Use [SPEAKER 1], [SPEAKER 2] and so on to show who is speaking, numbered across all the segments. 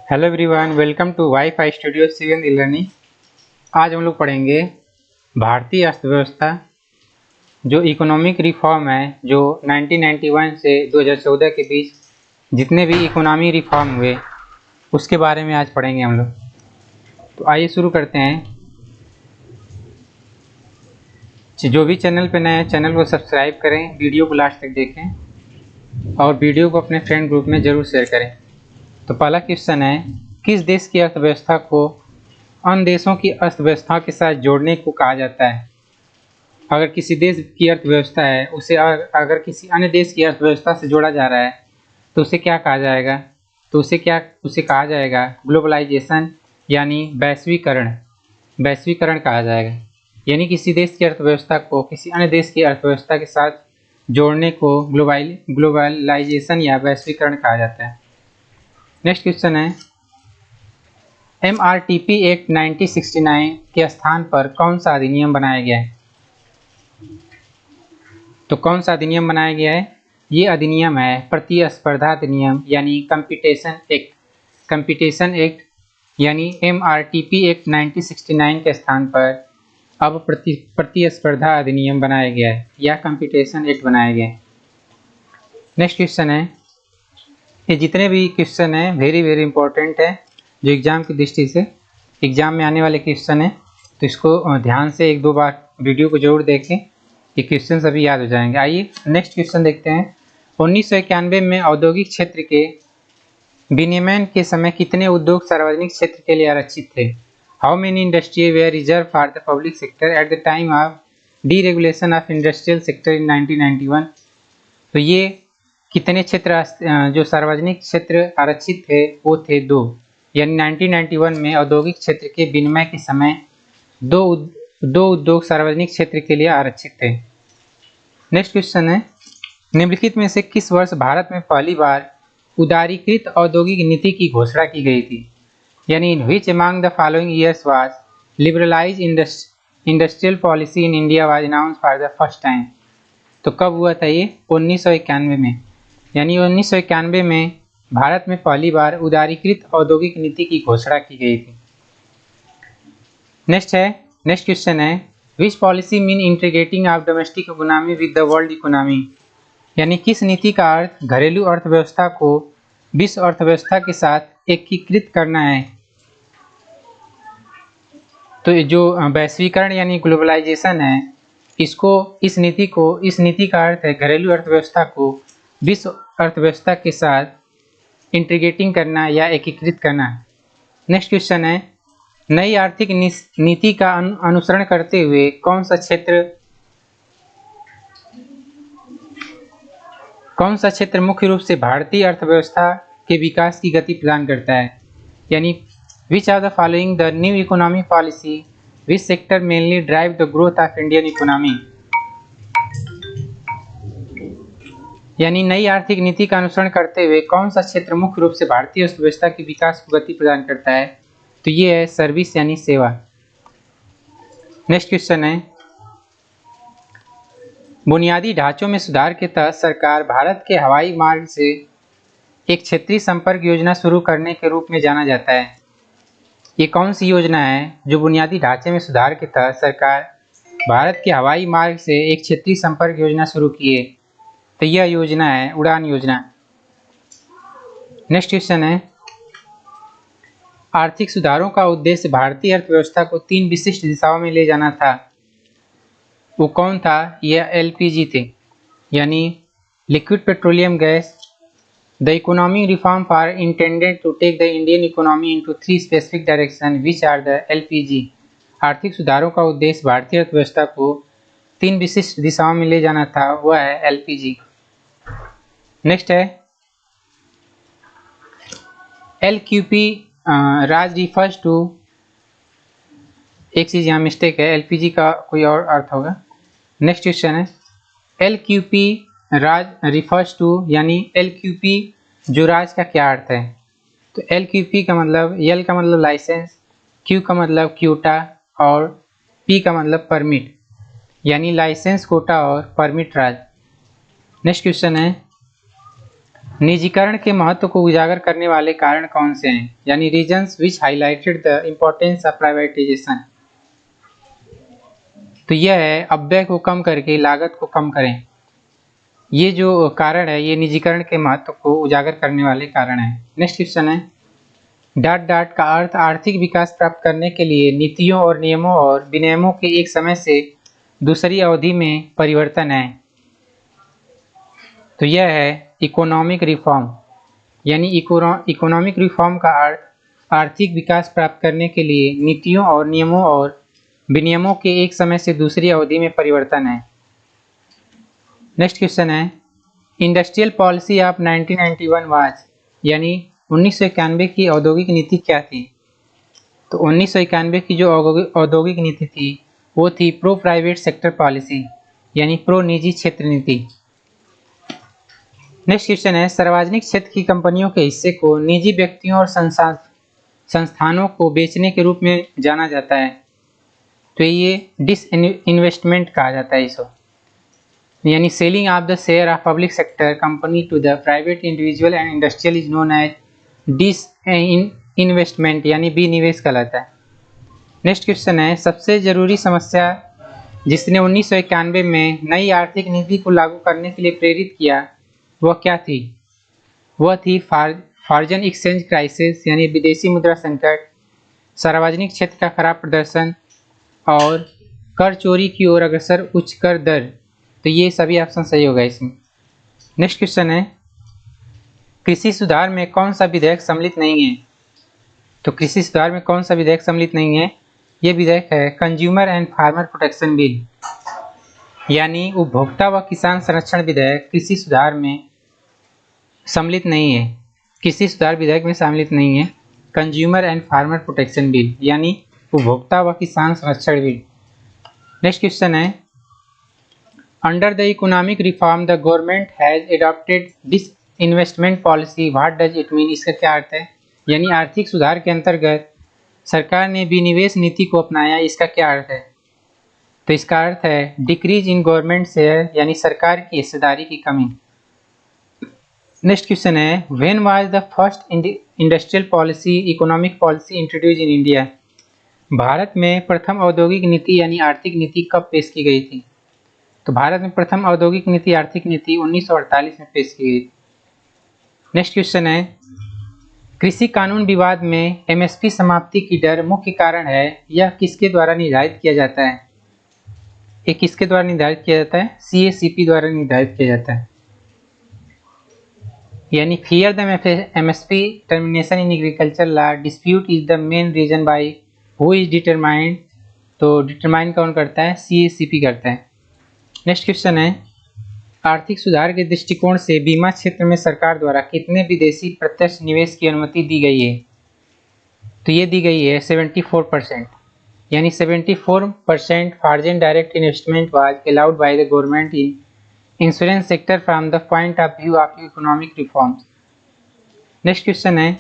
[SPEAKER 1] Hello everyone, welcome to WiFi studio CN learning. आज हम लोग पढ़ेंगे भारतीय अर्थव्यवस्था, जो इकोनॉमिक रिफॉर्म है जो 1991 से 2014 के बीच जितने भी इकोनॉमी रिफॉर्म हुए उसके बारे में आज पढ़ेंगे हम लोग। तो आइए शुरू करते हैं। जो भी चैनल पे नए हैं चैनल को सब्सक्राइब करें, वीडियो को लास्ट तक देखें और वीडियो को अपने फ्रेंड ग्रुप में ज़रूर शेयर करें। तो पहला क्वेश्चन है, किस देश की अर्थव्यवस्था को अन्य देशों की अर्थव्यवस्था के साथ जोड़ने को कहा जाता है? अगर किसी देश की अर्थव्यवस्था है उसे अगर किसी अन्य देश की अर्थव्यवस्था से जोड़ा जा रहा है तो उसे क्या कहा जाएगा? तो उसे कहा जाएगा ग्लोबलाइजेशन, यानी वैश्वीकरण। वैश्वीकरण कहा जाएगा, यानी किसी देश की अर्थव्यवस्था को किसी अन्य देश की अर्थव्यवस्था के साथ जोड़ने को ग्लोबलाइजेशन या वैश्वीकरण कहा जाता है। नेक्स्ट क्वेश्चन है, MRTP एक्ट 1969 के स्थान पर कौन सा अधिनियम बनाया गया है? तो कौन सा अधिनियम बनाया गया है? ये अधिनियम है प्रतिस्पर्धा अधिनियम, यानी कंपटीशन एक्ट। कंपटीशन एक्ट यानी MRTP एक्ट 1969 के स्थान पर अब प्रतिस्पर्धा अधिनियम बनाया गया है या कंपटीशन एक्ट बनाया गया है। नेक्स्ट क्वेश्चन है, ये जितने भी क्वेश्चन हैं वेरी इंपॉर्टेंट है, जो एग्ज़ाम की दृष्टि से एग्ज़ाम में आने वाले क्वेश्चन है, तो इसको ध्यान से एक दो बार वीडियो को जरूर देखें, ये क्वेश्चन सभी याद हो जाएंगे। आइए नेक्स्ट क्वेश्चन देखते हैं। 1991 में औद्योगिक क्षेत्र के विनियमन के समय कितने उद्योग सार्वजनिक क्षेत्र के लिए आरक्षित थे? How many industry were reserved for the public sector at the time of deregulation of industrial sector in 1991? तो ये कितने क्षेत्र जो सार्वजनिक क्षेत्र आरक्षित थे वो थे 2, यानी 1991 में औद्योगिक क्षेत्र के विनिमय के समय दो उद्योग सार्वजनिक क्षेत्र के लिए आरक्षित थे। नेक्स्ट क्वेश्चन है, निम्नलिखित में से किस वर्ष भारत में पहली बार उदारीकृत औद्योगिक नीति की घोषणा की गई थी? यानी in which among the following years was liberalize industrial policy in India was announced for the first time? तो कब हुआ था ये? 1991 में, यानी 1991 में भारत में पहली बार उदारीकृत औद्योगिक नीति की घोषणा की गई थी। नेक्स्ट क्वेश्चन है, विच policy mean integrating of domestic economy with the world economy? यानी किस नीति का अर्थ घरेलू अर्थव्यवस्था को विश्व अर्थव्यवस्था के साथ एकीकृत करना है? तो जो वैश्वीकरण यानी ग्लोबलाइजेशन है, इस नीति का अर्थ है घरेलू अर्थव्यवस्था को विश्व अर्थव्यवस्था के साथ इंटीग्रेटिंग करना या एकीकृत करना। नेक्स्ट क्वेश्चन है, नई आर्थिक नीति का अनुसरण करते हुए कौन सा क्षेत्र मुख्य रूप से भारतीय अर्थव्यवस्था के विकास की गति प्रदान करता है? यानी which are the following the new economy policy which sector mainly drive the growth of Indian economy? यानी नई आर्थिक नीति का अनुसरण करते हुए कौन सा क्षेत्र मुख्य रूप से भारतीय अर्थव्यवस्था के विकास को गति प्रदान करता है? तो ये है सर्विस यानी सेवा। नेक्स्ट क्वेश्चन है, बुनियादी ढांचों में सुधार के तहत सरकार भारत के हवाई मार्ग से एक क्षेत्रीय संपर्क योजना शुरू करने के रूप में जाना जाता है। ये कौन सी योजना है जो बुनियादी ढांचे में सुधार के तहत सरकार भारत के हवाई मार्ग से एक क्षेत्रीय संपर्क योजना शुरू किए? तो यह योजना है उड़ान योजना। नेक्स्ट क्वेश्चन है, आर्थिक सुधारों का उद्देश्य भारतीय अर्थव्यवस्था को 3 विशिष्ट दिशाओं में ले जाना था, वो कौन था? यह LPG थे, यानी liquid petroleum gas. The economic reform for intended to take the Indian economy into 3 specific direction which are the LPG? आर्थिक सुधारों का उद्देश्य भारतीय अर्थव्यवस्था को 3 विशिष्ट दिशाओं में ले जाना था, वह है LPG। नेक्स्ट है, LQP राज रिफर्स टू, एक चीज़ यहाँ मिस्टेक है, LPG का कोई और अर्थ होगा। नेक्स्ट क्वेश्चन है, LQP राज रिफर्स टू, यानी LQP जो राज का क्या अर्थ है? तो LQP का मतलब, L का मतलब लाइसेंस, Q का मतलब क्यूटा और P का मतलब परमिट, यानी लाइसेंस, कोटा और परमिट राज। नेक्स्ट क्वेश्चन है, निजीकरण के महत्व को उजागर करने वाले कारण कौन से हैं, यानी reasons which highlighted the importance of privatisation. तो यह है अपव्यय को कम करके लागत को कम करें। ये जो कारण है ये निजीकरण के महत्व को उजागर करने वाले कारण है। नेक्स्ट क्वेश्चन है डॉट डॉट का अर्थ आर्थिक विकास प्राप्त करने के लिए नीतियों और नियमों और विनियमों के एक समय से दूसरी अवधि में परिवर्तन है। तो यह है इकोनॉमिक रिफॉर्म, यानी इकोनॉमिक रिफॉर्म का आर्थिक विकास प्राप्त करने के लिए नीतियों और नियमों और विनियमों के एक समय से दूसरी अवधि में परिवर्तन है। नेक्स्ट क्वेश्चन है इंडस्ट्रियल पॉलिसी ऑफ 1991 वाज, यानी 1991 की औद्योगिक नीति क्या थी। तो 1991 की जो औद्योगिक नीति थी वो थी प्रो प्राइवेट सेक्टर पॉलिसी, यानी प्रो निजी क्षेत्र नीति। नेक्स्ट क्वेश्चन है सार्वजनिक क्षेत्र की कंपनियों के हिस्से को निजी व्यक्तियों और संस्थानों को बेचने के रूप में जाना जाता है। तो ये डिसइन्वेस्टमेंट कहा जाता है इसको, यानी selling off the share of public sector company to the private individual and industrial is known as disinvestment, यानी विनिवेश कहलाता है। नेक्स्ट क्वेश्चन है सबसे जरूरी समस्या जिसने 1991 में नई आर्थिक नीति को लागू करने के लिए प्रेरित किया वह क्या थी। वह थी फॉरेन एक्सचेंज क्राइसिस, यानी विदेशी मुद्रा संकट, सार्वजनिक क्षेत्र का खराब प्रदर्शन और कर चोरी की ओर अग्रसर उच्च कर दर। तो ये सभी ऑप्शन सही होगा इसमें। नेक्स्ट क्वेश्चन है कृषि सुधार में कौन सा विधेयक सम्मिलित नहीं है। तो कृषि सुधार में कौन सा विधेयक सम्मिलित नहीं है, ये विधेयक है consumer and farmer protection bill, यानी उपभोक्ता व किसान संरक्षण विधेयक कृषि सुधार में सम्मिलित नहीं है। कृषि सुधार विधेयक में सम्मिलित नहीं है consumer and farmer protection bill, यानी उपभोक्ता व किसान संरक्षण बिल। नेक्स्ट क्वेश्चन है under the economic reform the government has adopted this investment policy, what does it mean. इसका क्या अर्थ है, यानी आर्थिक सुधार के अंतर्गत सरकार ने विनिवेश नीति को अपनाया, इसका क्या अर्थ है। तो इसका अर्थ है डिक्रीज इन गवर्नमेंट शेयर, यानी सरकार की हिस्सेदारी की कमी। नेक्स्ट क्वेश्चन है when was the first industrial policy economic policy introduce in India. Bharat में प्रथम औद्योगिक नीति यानी आर्थिक नीति कब पेश की गई थी। तो भारत में प्रथम औद्योगिक नीति आर्थिक नीति 1948 में पेश की गई थी। नेक्स्ट क्वेश्चन है कृषि कानून विवाद में एमएसपी समाप्ति की दर मुख्य कारण है, यह किसके द्वारा निर्धारित किया जाता है। ये किसके द्वारा निर्धारित किया जाता है, सीएसीपी द्वारा निर्धारित किया जाता है। यानी fear the MSP termination in agriculture law dispute is the main reason by who is determined. तो डिटरमाइन कौन करता है, सीएसीपी करता है। नेक्स्ट क्वेश्चन है आर्थिक सुधार के दृष्टिकोण से बीमा क्षेत्र में सरकार द्वारा कितने विदेशी प्रत्यक्ष निवेश की अनुमति दी गई है। तो ये दी गई है 74%, यानी 74% foreign direct investment was allowed by the government in insurance sector from the point of view of economic reforms. Next question है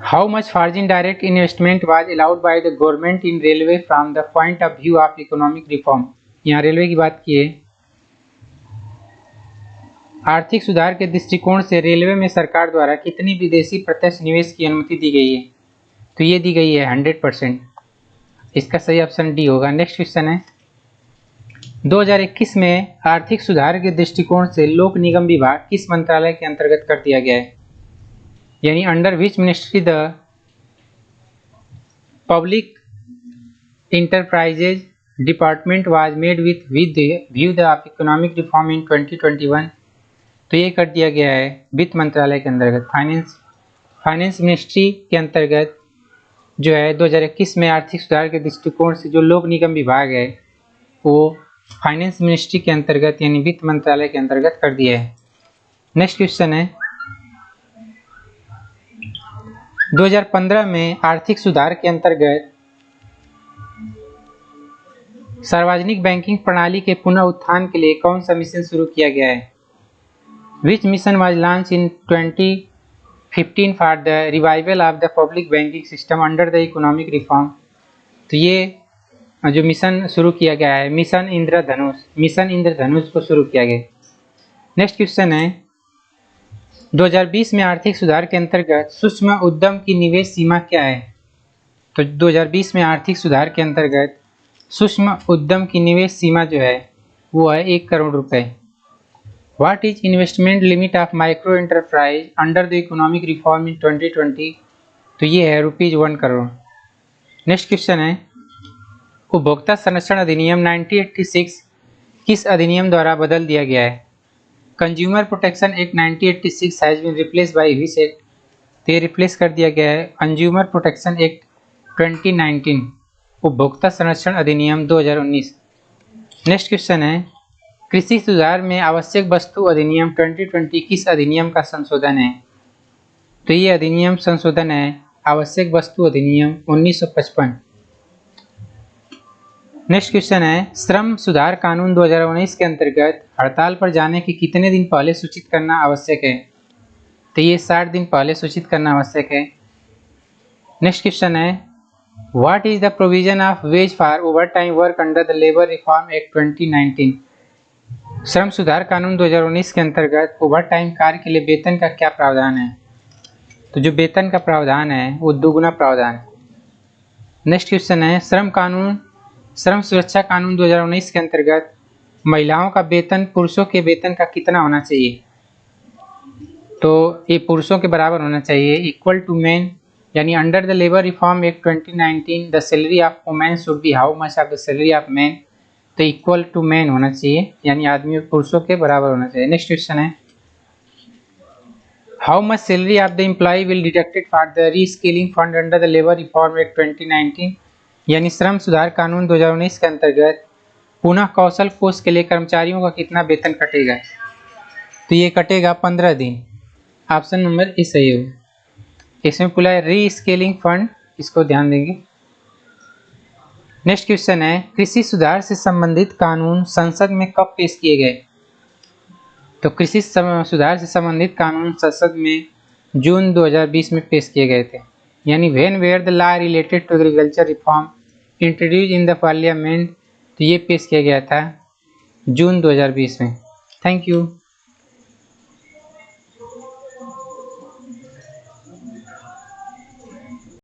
[SPEAKER 1] how much foreign direct investment was allowed by the government in railway from the point of view of economic reform. यहाँ railway की बात की है। आर्थिक सुधार के दृष्टिकोण से रेलवे में सरकार द्वारा कितनी विदेशी प्रत्यक्ष निवेश की अनुमति दी गई है। तो ये दी गई है 100%। इसका सही ऑप्शन डी होगा। नेक्स्ट क्वेश्चन है 2021 में आर्थिक सुधार के दृष्टिकोण से लोक निगम विभाग किस मंत्रालय के अंतर्गत कर दिया गया है, यानी under which ministry the public enterprises department was made with Vue the of economic reform in 2021। तो ये कर दिया गया है वित्त मंत्रालय के अंतर्गत, फाइनेंस मिनिस्ट्री के अंतर्गत जो है 2021 में आर्थिक सुधार के दृष्टिकोण से जो लोक निगम विभाग है वो फाइनेंस मिनिस्ट्री के अंतर्गत यानी वित्त मंत्रालय के अंतर्गत कर दिया है। नेक्स्ट क्वेश्चन है 2015 में आर्थिक सुधार के अंतर्गत सार्वजनिक बैंकिंग प्रणाली के पुनः उत्थान के लिए कौन सा मिशन शुरू किया गया है। विच mission was launch in 2015 for the revival of the public banking system under the economic reform. तो ये जो मिशन शुरू किया गया है मिशन इंद्रधनुष को शुरू किया गया। नेक्स्ट क्वेश्चन है 2020 में आर्थिक सुधार के अंतर्गत सूक्ष्म उद्यम की निवेश सीमा क्या है? तो 2020 में आर्थिक सुधार के अंतर्गत सूक्ष्म उद्यम की निवेश सीमा जो है वो है 1 करोड़ रुपए। What is investment limit of micro enterprise under the economic reform in 2020? तो ये है ₹1 करोड़। नेक्स्ट क्वेश्चन है उपभोक्ता संरक्षण अधिनियम 1986 किस अधिनियम द्वारा बदल दिया गया है? Consumer protection act 1986 has been replace by which act? तो ये रिप्लेस कर दिया गया है कंज्यूमर प्रोटेक्शन एक्ट 2019, उपभोक्ता संरक्षण अधिनियम 2019। नेक्स्ट क्वेश्चन है कृषि सुधार में आवश्यक वस्तु अधिनियम 2020 किस अधिनियम का संशोधन है? तो ये अधिनियम संशोधन है आवश्यक वस्तु अधिनियम 1955। नेक्स्ट क्वेश्चन है श्रम सुधार कानून 2019 के अंतर्गत हड़ताल पर जाने के कितने दिन पहले सूचित करना आवश्यक है? तो ये 60 दिन पहले सूचित करना आवश्यक है। नेक्स्ट क्वेश्चन है what is the provision of ways for over time work under the labour reform act 2019? श्रम सुधार कानून 2019 के अंतर्गत ओवर टाइम कार्य के लिए वेतन का क्या प्रावधान है? तो जो वेतन का प्रावधान है वो दुगुना प्रावधान है। नेक्स्ट क्वेश्चन है श्रम सुरक्षा कानून 2019 के अंतर्गत महिलाओं का वेतन पुरुषों के वेतन का कितना होना चाहिए? तो ये पुरुषों के बराबर होना चाहिए, इक्वल टू मेन, यानी under the labour reform act 2019 the salary of women should be how much of the salary of man? तो इक्वल टू मैन होना चाहिए, यानी आदमी पुरुषों के बराबर होना चाहिए। नेक्स्ट क्वेश्चन है how much salary of the employ will deducted for the reskilling fund under the labour reform act 2019? यानी श्रम सुधार कानून 2019 के अंतर्गत पुनः कौशल कोष के लिए कर्मचारियों का कितना वेतन कटेगा? तो ये कटेगा 15 दिन। ऑप्शन नंबर ए सही होगा। इसमें पूरा रीस्केलिंग फंड, इसको ध्यान देंगे। नेक्स्ट क्वेश्चन है कृषि सुधार से संबंधित कानून संसद में कब पेश किए गए? तो कृषि सुधार से संबंधित कानून संसद में जून 2020 में पेश किए गए थे, यानी when were the law related to agriculture reform introduce in the parliament, तो ये पेश किया गया था जून 2020 में। Thank you.